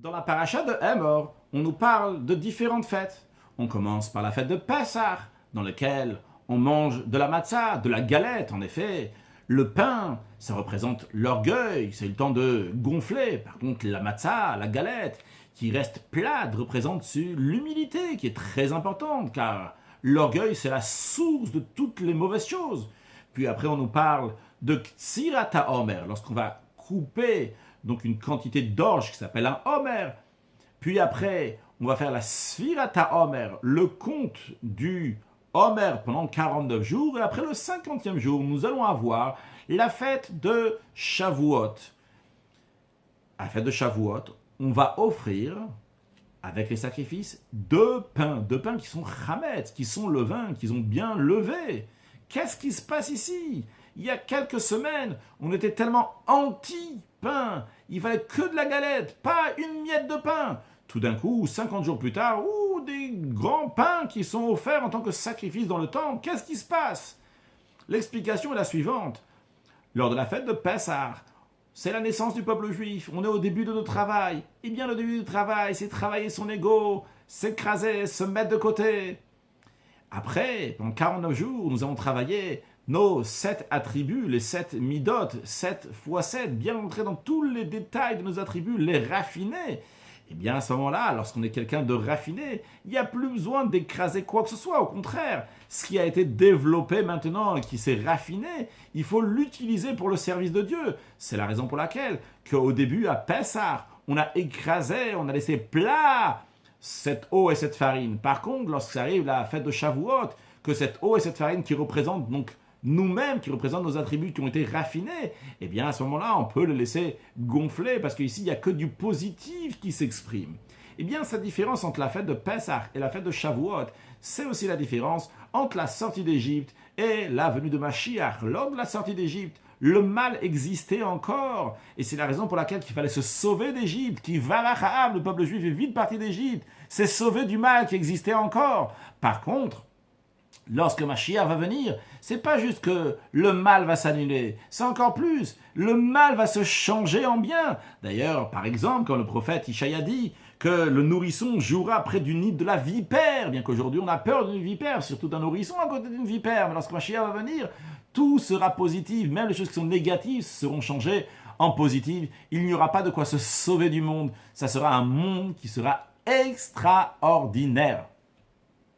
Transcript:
Dans la paracha de Emor, on nous parle de différentes fêtes. On commence par la fête de Pessah, dans laquelle on mange de la matzah, de la galette. En effet, le pain, ça représente l'orgueil, c'est le temps de gonfler. Par contre, la matzah, la galette, qui reste plate, représente l'humilité, qui est très importante, car l'orgueil, c'est la source de toutes les mauvaises choses. Puis après, on nous parle de Ktsirat HaOmer, lorsqu'on va couper donc une quantité d'orge qui s'appelle un Homer. Puis après, on va faire la Sfirat HaOmer, le compte du Homer pendant 49 jours. Et après le 50e jour, nous allons avoir la fête de Shavuot. À la fête de Shavuot, on va offrir, avec les sacrifices, deux pains qui sont chametz, qui sont levains, qui ont bien levé. Qu'est-ce qui se passe ici? Il y a quelques semaines, on était tellement anti-pain. Il fallait que de la galette, pas une miette de pain. Tout d'un coup, 50 jours plus tard, des grands pains qui sont offerts en tant que sacrifice dans le temple. Qu'est-ce qui se passe? L'explication est la suivante. Lors de la fête de Pessah, c'est la naissance du peuple juif. On est au début de notre travail. Eh bien, le début du travail, c'est travailler son ego, s'écraser, se mettre de côté. Après, pendant 49 jours, nous allons travailler nos 7 attributs, les 7 midot, 7 fois 7, bien entrer dans tous les détails de nos attributs, les raffiner. Et bien à ce moment-là, lorsqu'on est quelqu'un de raffiné, il n'y a plus besoin d'écraser quoi que ce soit. Au contraire, ce qui a été développé maintenant et qui s'est raffiné, il faut l'utiliser pour le service de Dieu. C'est la raison pour laquelle qu'au début, à Pessah, on a écrasé, on a laissé plat cette eau et cette farine. Par contre, lorsque ça arrive la fête de Shavuot, que cette eau et cette farine qui représentent donc nous-mêmes, qui représentent nos attributs qui ont été raffinés, eh bien à ce moment-là, on peut le laisser gonfler parce qu'ici, il n'y a que du positif qui s'exprime. Eh bien, cette différence entre la fête de Pessah et la fête de Shavuot, c'est aussi la différence entre la sortie d'Égypte et la venue de Mashiach. Lors de la sortie d'Égypte, le mal existait encore. Et c'est la raison pour laquelle il fallait se sauver d'Égypte. Qui varacham, le peuple juif est vite parti d'Égypte. C'est sauver du mal qui existait encore. Par contre, lorsque Mashiach va venir, c'est pas juste que le mal va s'annuler, c'est encore plus, le mal va se changer en bien. D'ailleurs, par exemple, quand le prophète Ishaïa dit que le nourrisson jouera près du nid de la vipère, bien qu'aujourd'hui on a peur d'une vipère, surtout d'un nourrisson à côté d'une vipère, mais lorsque Mashiach va venir, tout sera positif, même les choses qui sont négatives seront changées en positives. Il n'y aura pas de quoi se sauver du monde, ça sera un monde qui sera extraordinaire.